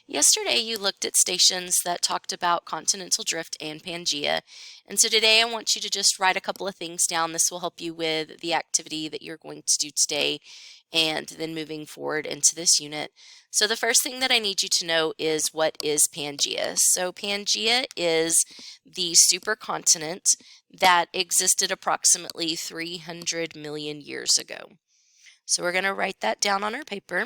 Yesterday, you looked at stations that talked about continental drift and Pangea. And so today, I want you to just write a couple of things down. This will help you with the activity that you're going to do today and then moving forward into this unit. So the first thing that I need you to know is what is Pangea. So Pangea is the supercontinent that existed approximately 300 million years ago. So we're going to write that down on our paper.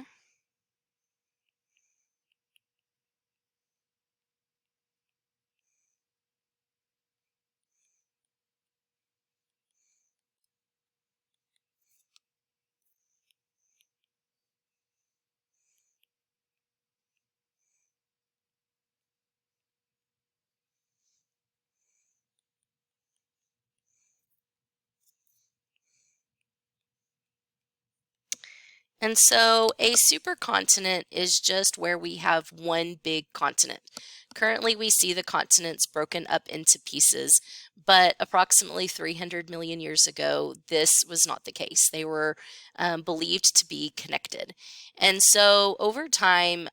And so a supercontinent is just where we have one big continent. Currently, we see the continents broken up into pieces, but approximately 300 million years ago, this was not the case. They were believed to be connected. And so over time,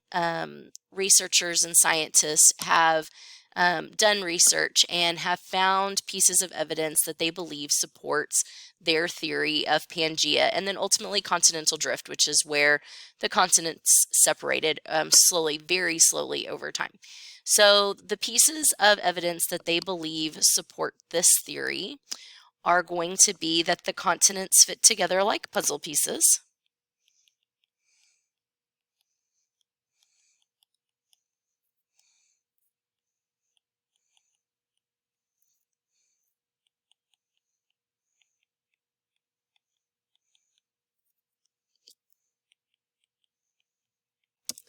researchers and scientists have done research and have found pieces of evidence that they believe supports their theory of Pangea, and then ultimately continental drift, which is where the continents separated slowly, very slowly over time. So the pieces of evidence that they believe support this theory are going to be that the continents fit together like puzzle pieces.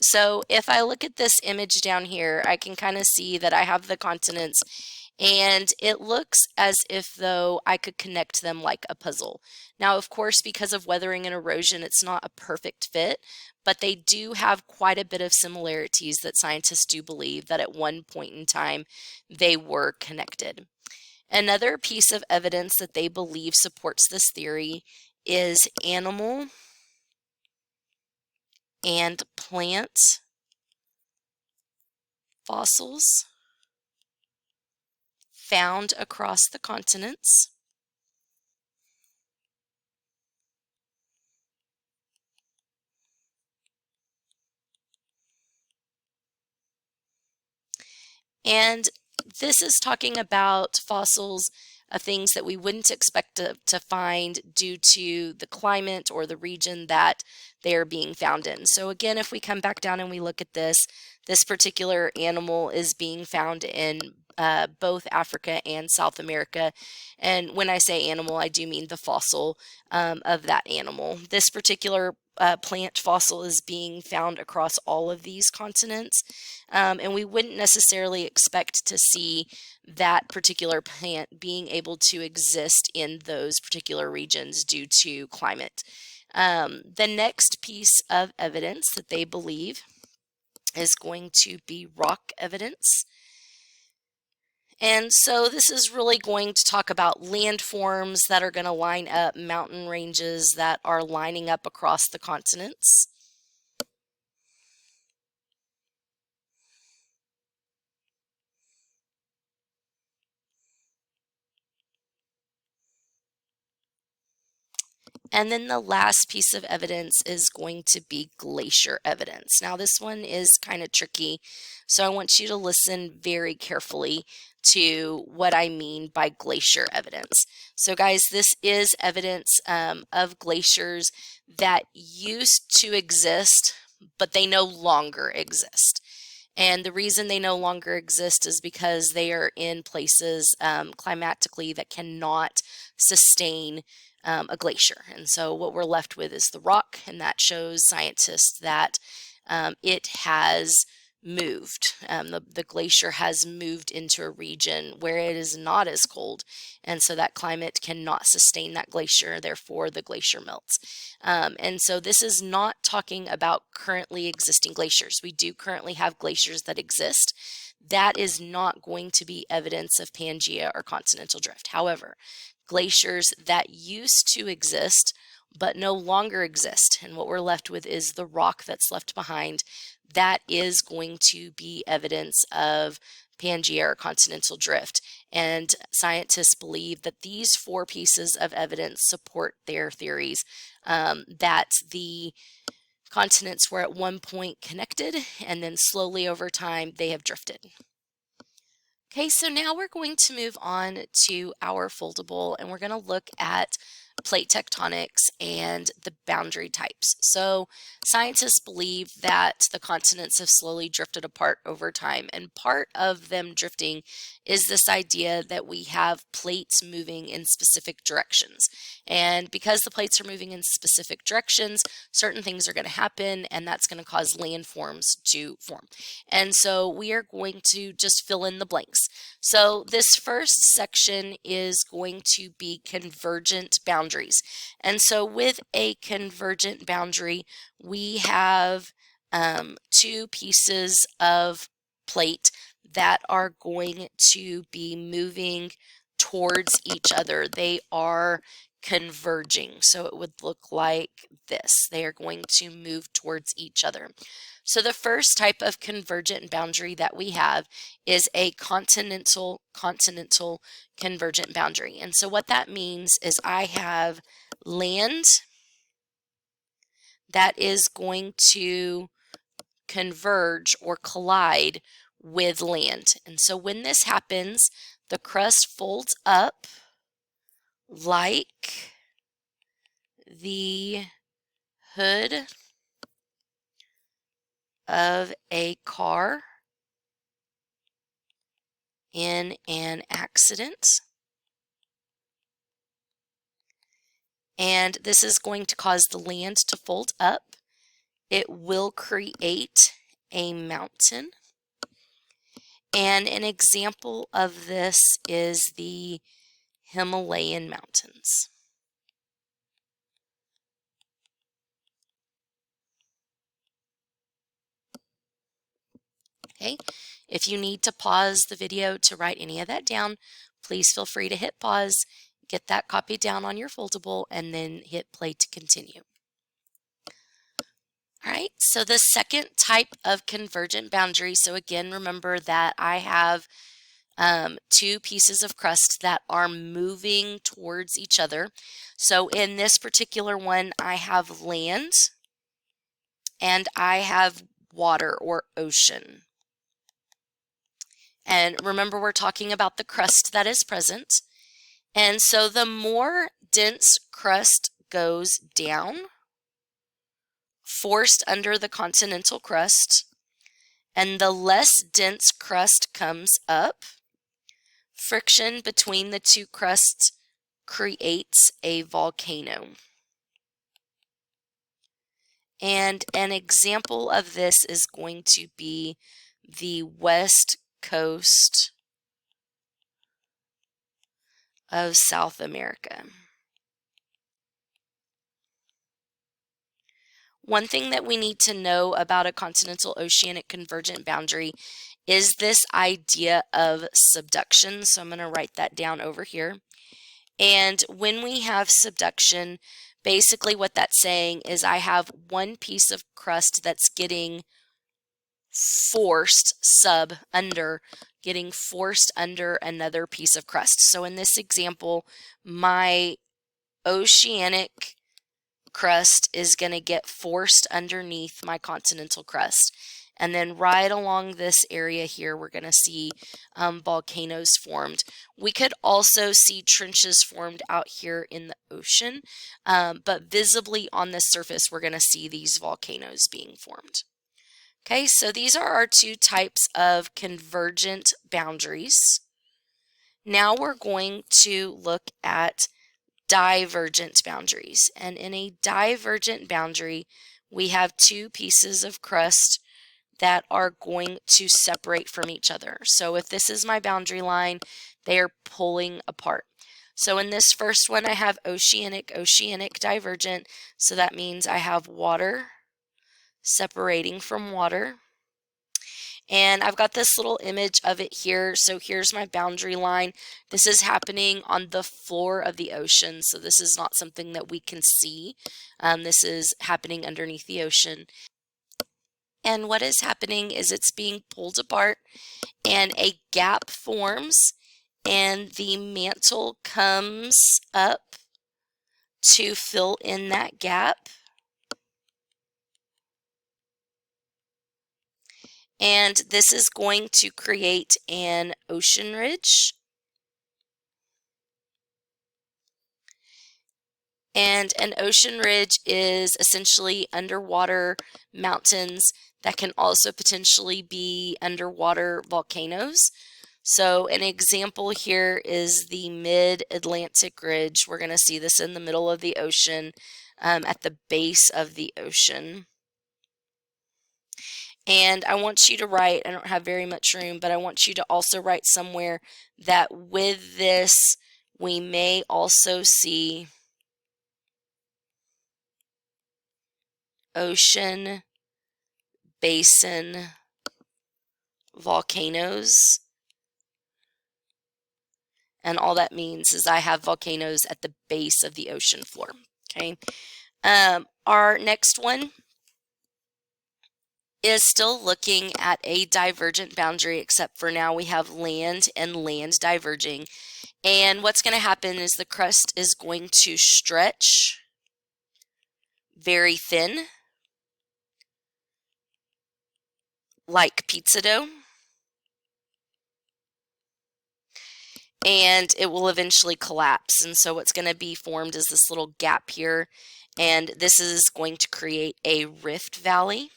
So if I look at this image down here, I can kind of see that I have the continents, and it looks as if though I could connect them like a puzzle. Now, of course, because of weathering and erosion, it's not a perfect fit, but they do have quite a bit of similarities that scientists do believe that at one point in time they were connected. Another piece of evidence that they believe supports this theory is animal and plant fossils found across the continents. And this is talking about fossils of things that we wouldn't expect to find due to the climate or the region that they are being found in. So again, if we come back down and we look at this particular animal is being found in both Africa and South America. And when I say animal, I do mean the fossil of that animal. This particular plant fossil is being found across all of these continents, and we wouldn't necessarily expect to see that particular plant being able to exist in those particular regions due to climate. The next piece of evidence that they believe is going to be rock evidence. And so this is really going to talk about landforms that are going to line up, mountain ranges that are lining up across the continents. And then the last piece of evidence is going to be glacier evidence. Now this one is kind of tricky, so I want you to listen very carefully to what I mean by glacier evidence. So guys, this is evidence of glaciers that used to exist, but they no longer exist. And the reason they no longer exist is because they are in places climatically that cannot sustain a glacier. And so what we're left with is the rock, and that shows scientists that it has moved. The glacier has moved into a region where it is not as cold, and so that climate cannot sustain that glacier, therefore the glacier melts. And so this is not talking about currently existing glaciers. We do currently have glaciers that exist. That is not going to be evidence of Pangea or continental drift. However, glaciers that used to exist but no longer exist, and what we're left with is the rock that's left behind. that is going to be evidence of Pangea or continental drift. And scientists believe that these 4 pieces of evidence support their theories that the continents were at one point connected, and then slowly over time they have drifted. Okay, so now we're going to move on to our foldable, and we're going to look at plate tectonics and the boundary types. So scientists believe that the continents have slowly drifted apart over time, and part of them drifting is this idea that we have plates moving in specific directions. And because the plates are moving in specific directions, certain things are going to happen, and that's going to cause landforms to form. And so we are going to just fill in the blanks. So this first section is going to be convergent boundaries. And so with a convergent boundary, we have 2 pieces of plate that are going to be moving towards each other. They are converging. So it would look like this. They are going to move towards each other. So the first type of convergent boundary that we have is a continental convergent boundary. And so what that means is I have land that is going to converge or collide with land. And so when this happens, the crust folds up like the hood of a car in an accident. And this is going to cause the land to fold up. It will create a mountain. And an example of this is the Himalayan mountains. Okay, if you need to pause the video to write any of that down, please feel free to hit pause, get that copy down on your foldable, and then hit play to continue. All right, so the second type of convergent boundary, so again, remember that I have 2 pieces of crust that are moving towards each other. So in this particular one, I have land and I have water or ocean. And remember, we're talking about the crust that is present. And so the more dense crust goes down, forced under the continental crust, and the less dense crust comes up, friction between the 2 crusts creates a volcano. And an example of this is going to be the west coast of South America. One thing that we need to know about a continental oceanic convergent boundary is this idea of subduction. So I'm going to write that down over here. And when we have subduction, basically what that's saying is I have one piece of crust that's getting forced getting forced under another piece of crust. So in this example, my oceanic crust is going to get forced underneath my continental crust. And then right along this area here, we're going to see volcanoes formed. We could also see trenches formed out here in the ocean, but visibly on the surface, we're going to see these volcanoes being formed. Okay, so these are our 2 types of convergent boundaries. Now we're going to look at divergent boundaries. And in a divergent boundary, we have 2 pieces of crust that are going to separate from each other. So if this is my boundary line, they are pulling apart. So in this first one, I have oceanic divergent. So that means I have water separating from water. And I've got this little image of it here. So here's my boundary line. This is happening on the floor of the ocean. So this is not something that we can see. This is happening underneath the ocean. And what is happening is it's being pulled apart and a gap forms and the mantle comes up to fill in that gap. And this is going to create an ocean ridge. And an ocean ridge is essentially underwater mountains that can also potentially be underwater volcanoes. So an example here is the Mid-Atlantic Ridge. We're going to see this in the middle of the ocean, at the base of the ocean. And I want you to write, I don't have very much room, but I want you to also write somewhere that with this, we may also see ocean basin volcanoes. And all that means is I have volcanoes at the base of the ocean floor. Okay. Our next one is still looking at a divergent boundary, except for now we have land and land diverging. And what's going to happen is the crust is going to stretch very thin, like pizza dough. And it will eventually collapse. And so what's going to be formed is this little gap here. And this is going to create a rift valley.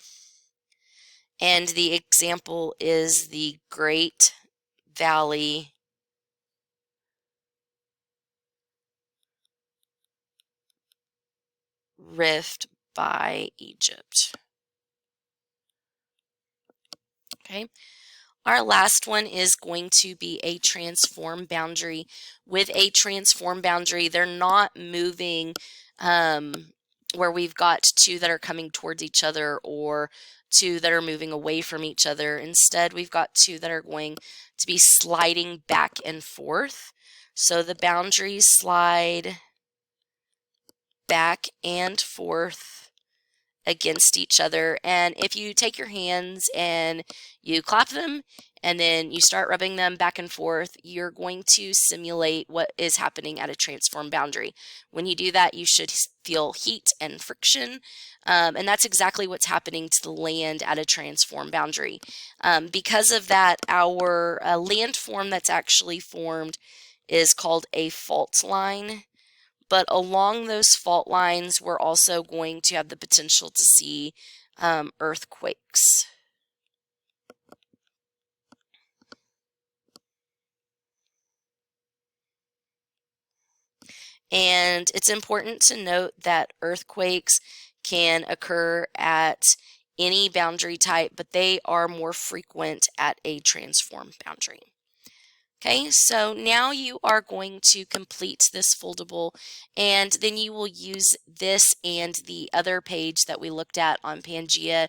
And the example is the Great Valley Rift by Egypt. Okay. Our last one is going to be a transform boundary. With a transform boundary, they're not moving where we've got two that are coming towards each other or two that are moving away from each other. Instead, we've got two that are going to be sliding back and forth. So the boundaries slide back and forth against each other. And if you take your hands and you clap them and then you start rubbing them back and forth, you're going to simulate what is happening at a transform boundary. When you do that, you should feel heat and friction. And that's exactly what's happening to the land at a transform boundary. Because of that, our landform that's actually formed is called a fault line. But along those fault lines, we're also going to have the potential to see earthquakes. And it's important to note that earthquakes can occur at any boundary type, but they are more frequent at a transform boundary. Okay, so now you are going to complete this foldable, and then you will use this and the other page that we looked at on Pangea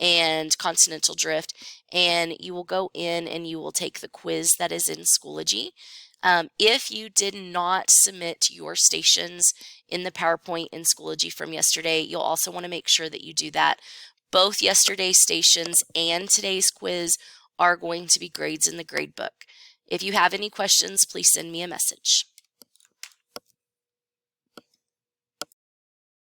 and continental drift, and you will go in and you will take the quiz that is in Schoology. If you did not submit your stations in the PowerPoint in Schoology from yesterday, you'll also want to make sure that you do that. Both yesterday's stations and today's quiz are going to be grades in the gradebook. If you have any questions, please send me a message.